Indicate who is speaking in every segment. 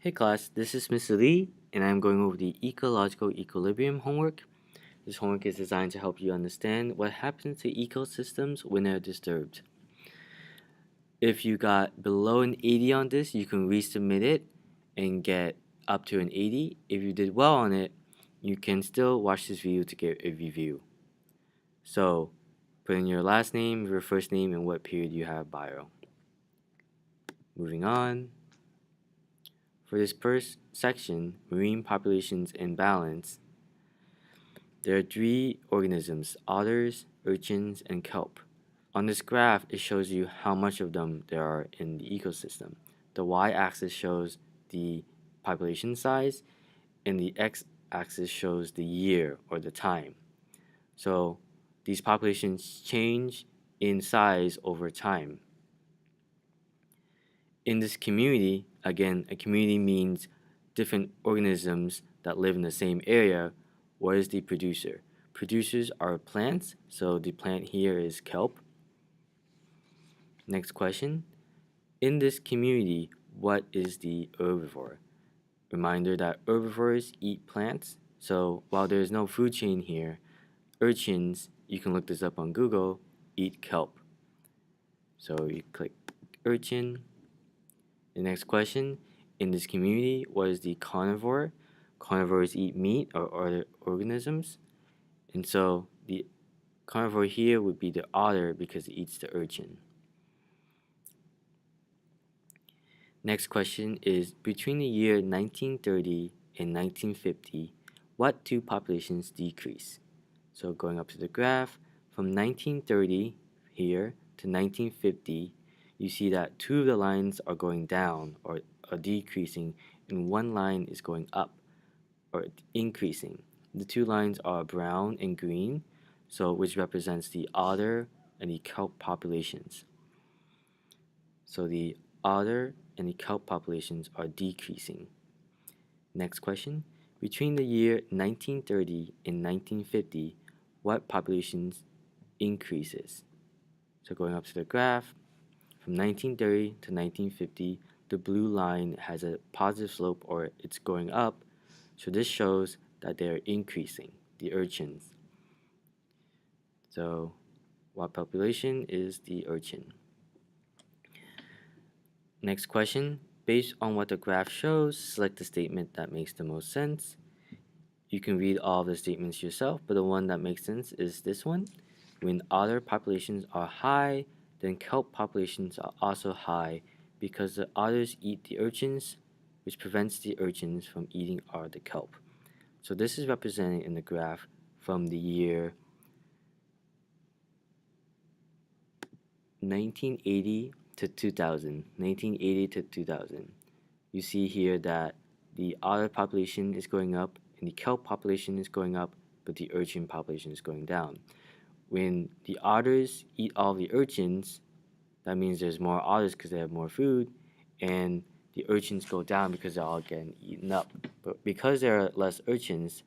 Speaker 1: Hey class, this is Mr. Lee, and I'm going over the ecological equilibrium homework. This homework is designed to help you understand what happens to ecosystems when they're disturbed. If you got below an 80 on this, you can resubmit it and get up to an 80. If you did well on it, you can still watch this video to get a review. So, put in your last name, your first name, and what period you have bio. Moving on. For this first section, marine populations in balance, there are three organisms: otters, urchins, and kelp. On this graph, it shows you how much of them there are in the ecosystem. The y-axis shows the population size, and the x-axis shows the year or the time. So these populations change in size over time. In this community, again, a community means different organisms that live in the same area. What is the producer? Producers are plants, so the plant here is kelp. Next question. In this community, what is the herbivore? Reminder that herbivores eat plants, so while there is no food chain here, urchins, you can look this up on Google, eat kelp. So you click urchin. The next question, in this community, what is the carnivore? Carnivores eat meat or other organisms. And so the carnivore here would be the otter because it eats the urchin. Next question is, between the year 1930 and 1950, what two populations decrease? So going up to the graph, from 1930 here to 1950, you see that two of the lines are going down or are decreasing, and one line is going up or increasing. The two lines are brown and green, so which represents the otter and the kelp populations. So the otter and the kelp populations are decreasing. Next question. Between the year 1930 and 1950, what populations increases? So going up to the graph, from 1930 to 1950, the blue line has a positive slope or it's going up, so this shows that they're increasing, the urchins. So what population is the urchin? Next question. Based on what the graph shows, select the statement that makes the most sense. You can read all of the statements yourself, but the one that makes sense is this one. When otter populations are high, then kelp populations are also high because the otters eat the urchins, which prevents the urchins from eating all the kelp. So this is represented in the graph from the year 1980 to 2000. 1980 to 2000. You see here that the otter population is going up and the kelp population is going up, but the urchin population is going down. When the otters eat all the urchins, that means there's more otters because they have more food, and the urchins go down because they're all getting eaten up. But because there are less urchins,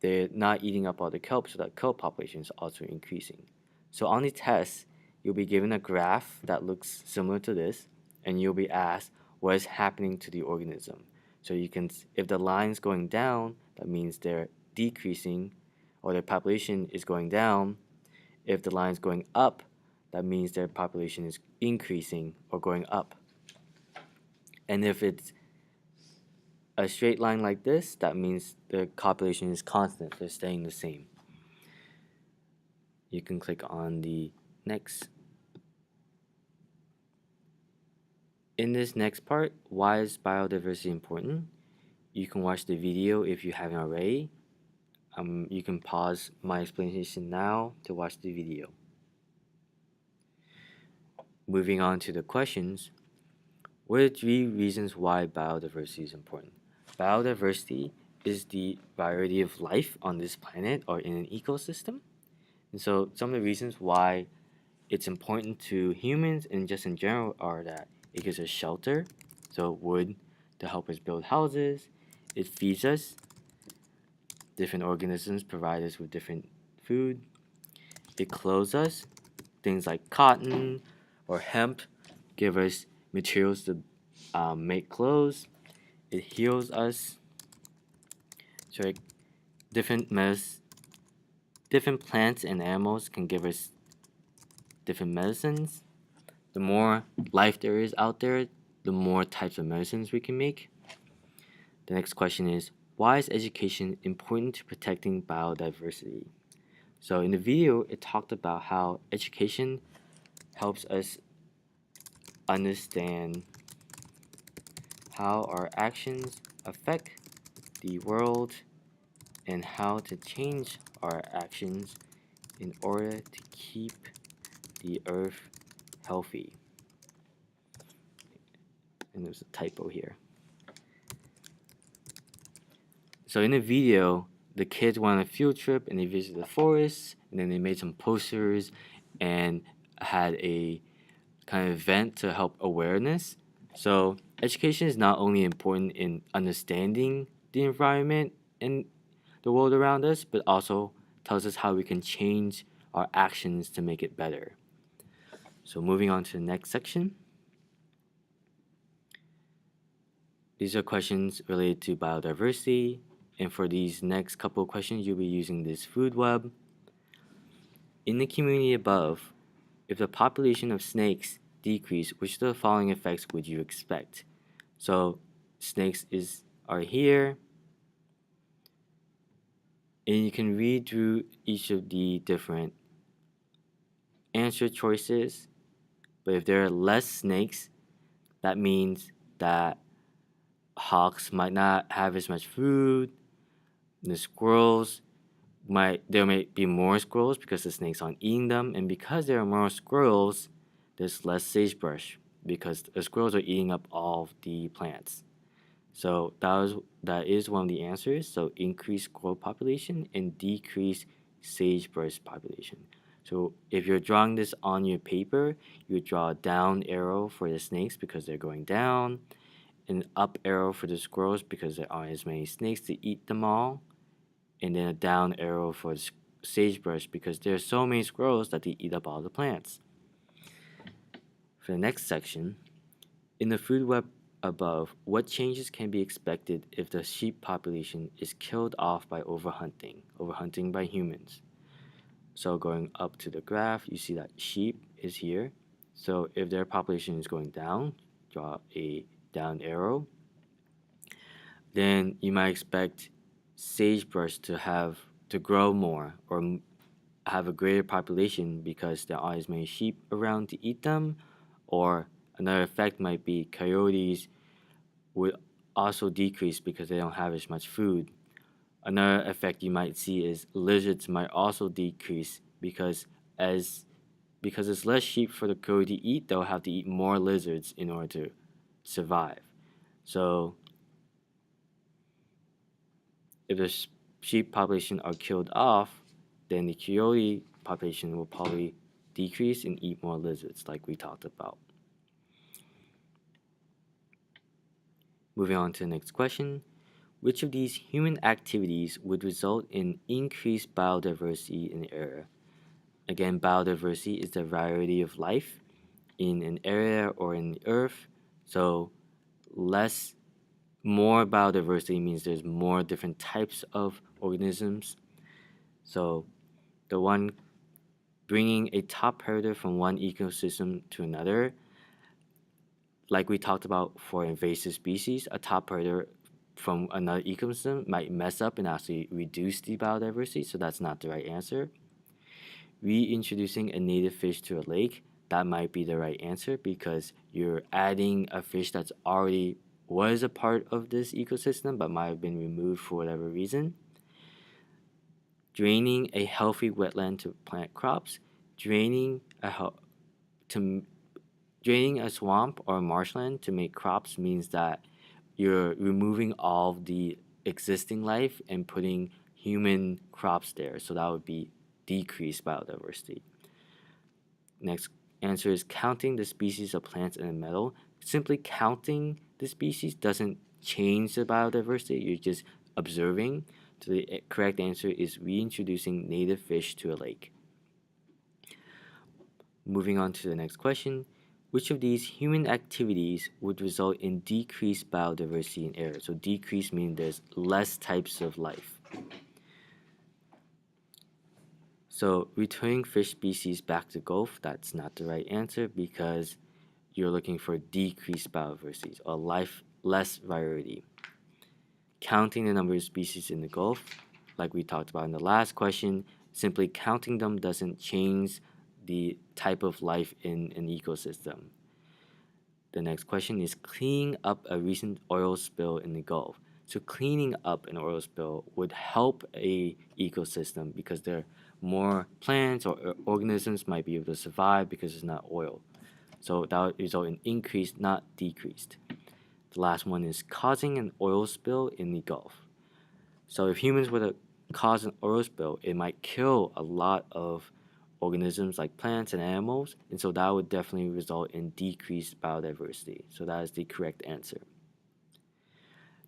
Speaker 1: they're not eating up all the kelp, so that kelp population is also increasing. So on the test, you'll be given a graph that looks similar to this, and you'll be asked what is happening to the organism. So you can, if the line's going down, that means they're decreasing, or their population is going down. If the line's going up, that means their population is increasing or going up. And if it's a straight line like this, that means the population is constant, they're staying the same. You can click on the next. In this next part, why is biodiversity important? You can watch the video if you haven't already. You can pause my explanation now to watch the video. Moving on to the questions. What are 3 reasons why biodiversity is important? Biodiversity is the variety of life on this planet or in an ecosystem. And so some of the reasons why it's important to humans and just in general are that it gives us shelter, so wood to help us build houses. It feeds us. Different organisms provide us with different food. It clothes us. Things like cotton or hemp give us materials to make clothes. it heals us. So different different plants and animals can give us different medicines. The more life there is out there, the more types of medicines we can make. The next question is, why is education important to protecting biodiversity? So in the video, it talked about how education helps us understand how our actions affect the world and how to change our actions in order to keep the earth healthy. And there's a typo here. So in the video, the kids went on a field trip and they visited the forest, and then they made some posters and had a kind of event to help awareness. So education is not only important in understanding the environment and the world around us, but also tells us how we can change our actions to make it better. So moving on to the next section. These are questions related to biodiversity, and for these next couple of questions, you'll be using this food web. In the community above, if the population of snakes decrease, which of the following effects would you expect? So snakes are here, and you can read through each of the different answer choices. But if there are less snakes, that means that hawks might not have as much food. The squirrels there might be more squirrels because the snakes aren't eating them, and because there are more squirrels, there's less sagebrush because the squirrels are eating up all of the plants. So that is one of the answers. So increase squirrel population and decrease sagebrush population. So if you're drawing this on your paper, you would draw a down arrow for the snakes because they're going down, an up arrow for the squirrels because there aren't as many snakes to eat them all, and then a down arrow for the sagebrush because there are so many squirrels that they eat up all the plants. For the next section, in the food web above, what changes can be expected if the sheep population is killed off by overhunting by humans? So going up to the graph, you see that sheep is here. So if their population is going down, draw a down arrow. Then you might expect sagebrush to grow more or have a greater population because there aren't as many sheep around to eat them. Or another effect might be coyotes would also decrease because they don't have as much food. Another effect you might see is lizards might also decrease because there's less sheep for the coyote to eat, they'll have to eat more lizards in order to survive. So if the sheep population are killed off, then the coyote population will probably decrease and eat more lizards like we talked about. Moving on to the next question. Which of these human activities would result in increased biodiversity in the area? Again, biodiversity is the variety of life in an area or in the earth. So more biodiversity means there's more different types of organisms. So the one bringing a top predator from one ecosystem to another, like we talked about for invasive species, a top predator from another ecosystem might mess up and actually reduce the biodiversity, so that's not the right answer. Reintroducing a native fish to a lake, that might be the right answer because you're adding a fish that's already was a part of this ecosystem but might have been removed for whatever reason. Draining a healthy wetland to plant crops, draining a swamp or marshland to make crops means that you're removing all of the existing life and putting human crops there. So that would be decreased biodiversity. Next answer is counting the species of plants in a meadow. Simply counting the species doesn't change the biodiversity. You're just observing. So the correct answer is reintroducing native fish to a lake. Moving on to the next question. Which of these human activities would result in decreased biodiversity in areas? So decrease means there's less types of life. So returning fish species back to Gulf, that's not the right answer because you're looking for decreased biodiversity or less variety. Counting the number of species in the Gulf, like we talked about in the last question, simply counting them doesn't change the type of life in an ecosystem. The next question is cleaning up a recent oil spill in the Gulf. So cleaning up an oil spill would help a ecosystem because there are more plants or organisms might be able to survive because it's not oil. So that would result in increased, not decreased. The last one is causing an oil spill in the Gulf. So if humans were to cause an oil spill, it might kill a lot of organisms like plants and animals, and so that would definitely result in decreased biodiversity. So that is the correct answer.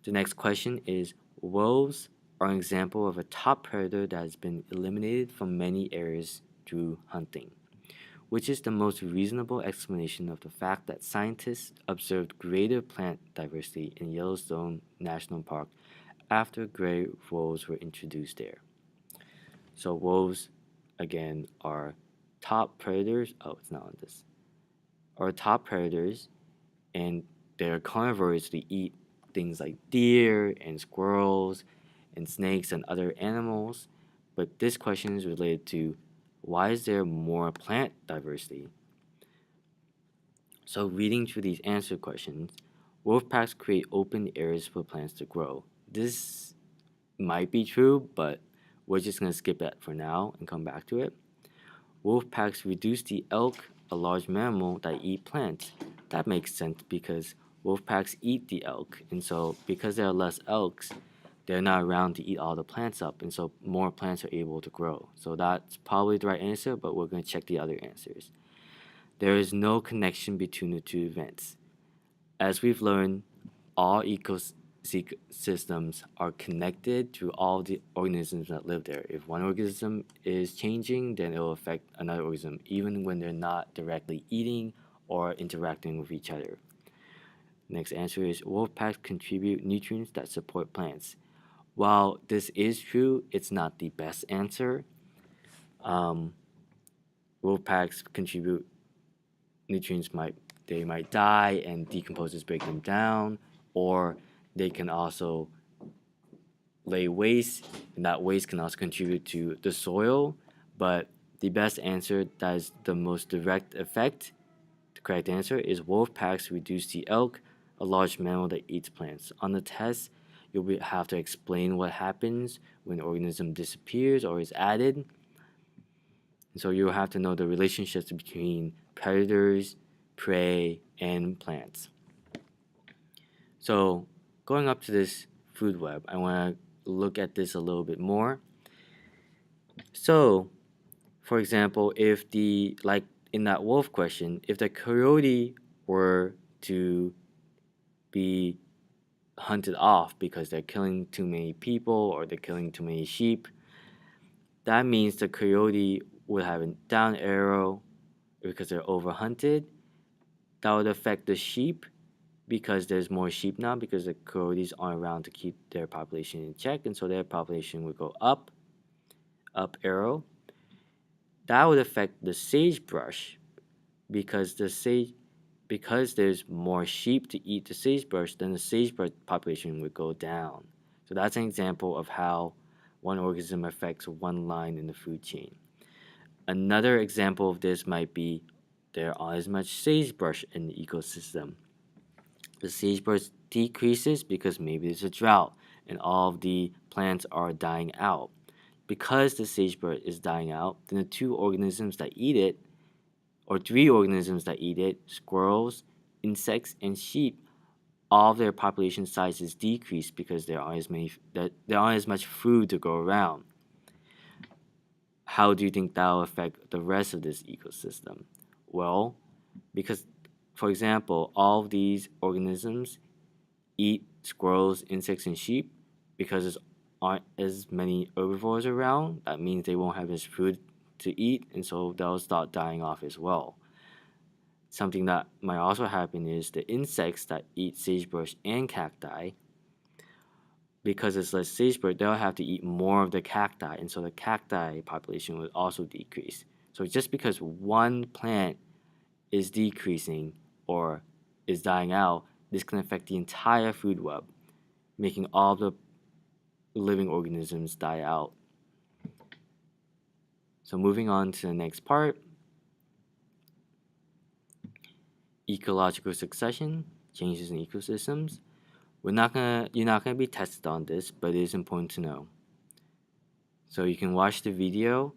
Speaker 1: The next question is wolves are an example of a top predator that has been eliminated from many areas through hunting, which is the most reasonable explanation of the fact that scientists observed greater plant diversity in Yellowstone National Park after gray wolves were introduced there. So wolves, again, are top predators. Oh, it's not on this. Are top predators, and they're carnivores. They eat things like deer and squirrels and snakes and other animals. But this question is related to why is there more plant diversity? So reading through these answer questions, wolf packs create open areas for plants to grow. This might be true, but we're just going to skip it for now and come back to it. Wolf packs reduce the elk, a large mammal that eat plants. That makes sense because wolf packs eat the elk, and so because there are less elks, they're not around to eat all the plants up, and so more plants are able to grow. So that's probably the right answer, but we're going to check the other answers. There is no connection between the two events. As we've learned, all ecosystems are connected to all the organisms that live there. If one organism is changing, then it will affect another organism, even when they're not directly eating or interacting with each other. Next answer is wolf packs contribute nutrients that support plants. While this is true, it's not the best answer. Wolf packs contribute nutrients might die and decomposers break them down, or they can also lay waste, and that waste can also contribute to the soil. But the best answer that is the most direct effect, the correct answer is wolf packs reduce the elk, a large mammal that eats plants. On the test, you'll have to explain what happens when an organism disappears or is added. And so you'll have to know the relationships between predators, prey, and plants. So going up to this food web, I want to look at this a little bit more. So, for example, if like in that wolf question, if the coyote were to be hunted off because they're killing too many people or they're killing too many sheep, that means the coyote would have a down arrow because they're overhunted. That would affect the sheep because there's more sheep now because the coyotes aren't around to keep their population in check, and so their population would go up arrow. That would affect the sagebrush because because there's more sheep to eat the sagebrush, then the sagebrush population would go down. So that's an example of how one organism affects one line in the food chain. Another example of this might be there aren't as much sagebrush in the ecosystem. The sagebrush decreases because maybe there's a drought and all of the plants are dying out. Because the sagebrush is dying out, then the two organisms that eat it, or three organisms that eat it, squirrels, insects, and sheep, all of their population sizes decrease because there aren't as much food to go around. How do you think that will affect the rest of this ecosystem? Well, because, for example, all of these organisms eat squirrels, insects, and sheep because there aren't as many herbivores around. That means they won't have as food to eat, and so they'll start dying off as well. Something that might also happen is the insects that eat sagebrush and cacti, because it's less sagebrush, they'll have to eat more of the cacti, and so the cacti population will also decrease. So just because one plant is decreasing or is dying out, this can affect the entire food web, making all the living organisms die out. So moving on to the next part, ecological succession, changes in ecosystems. You're not gonna be tested on this, but it is important to know. So you can watch the video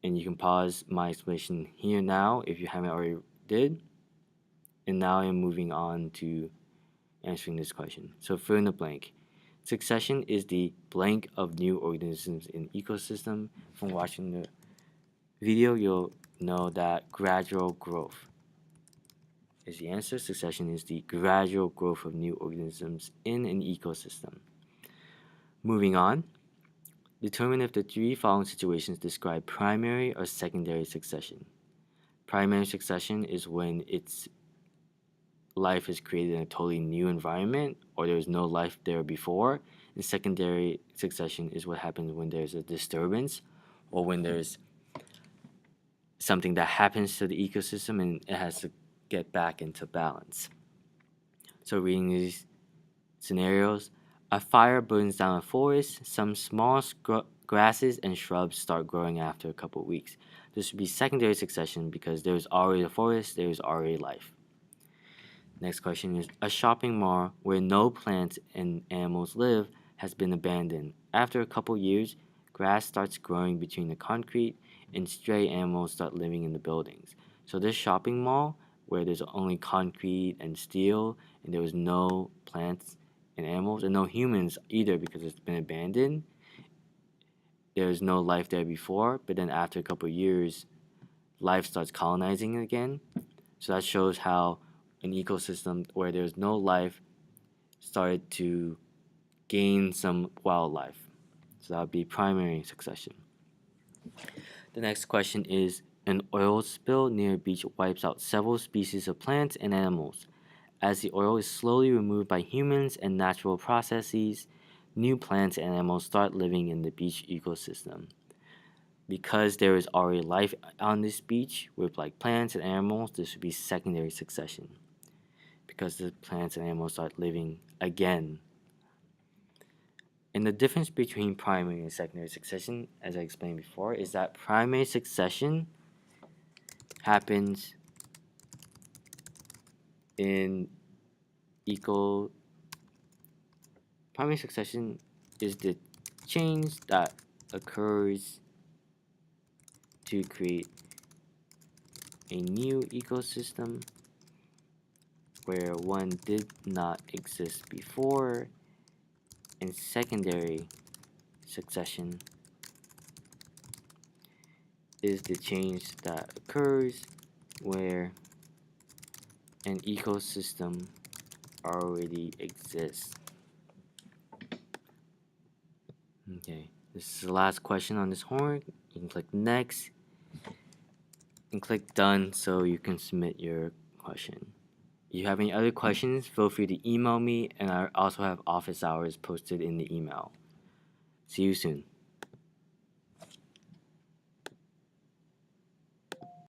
Speaker 1: and you can pause my explanation here now if you haven't already did. And now I'm moving on to answering this question. So fill in the blank. Succession is the blank of new organisms in ecosystem. From watching the video, you'll know that gradual growth is the answer. Succession is the gradual growth of new organisms in an ecosystem. Moving on. Determine if the three following situations describe primary or secondary succession. Primary succession is when its life is created in a totally new environment or there was no life there before. And secondary succession is what happens when there's a disturbance or when there's something that happens to the ecosystem and it has to get back into balance. So reading these scenarios, a fire burns down a forest, some small grasses and shrubs start growing after a couple of weeks. This would be secondary succession because there's already a forest, there's already life. Next question is, a shopping mall where no plants and animals live has been abandoned. After a couple years, grass starts growing between the concrete and stray animals start living in the buildings. So this shopping mall where there's only concrete and steel and there was no plants and animals and no humans either because it's been abandoned, there's no life there before, but then after a couple years, life starts colonizing again. So that shows how an ecosystem where there's no life started to gain some wildlife. So that would be primary succession. The next question is, an oil spill near a beach wipes out several species of plants and animals. As the oil is slowly removed by humans and natural processes, new plants and animals start living in the beach ecosystem. Because there is already life on this beach with like plants and animals, this would be secondary succession. Because the plants and animals start living again. And the difference between primary and secondary succession, as I explained before, is that primary succession happens in primary succession is the change that occurs to create a new ecosystem where one did not exist before. And secondary succession is the change that occurs where an ecosystem already exists. Okay, this is the last question on this homework. You can click next and click done so you can submit your question. If you have any other questions, feel free to email me, and I also have office hours posted in the email. See you soon.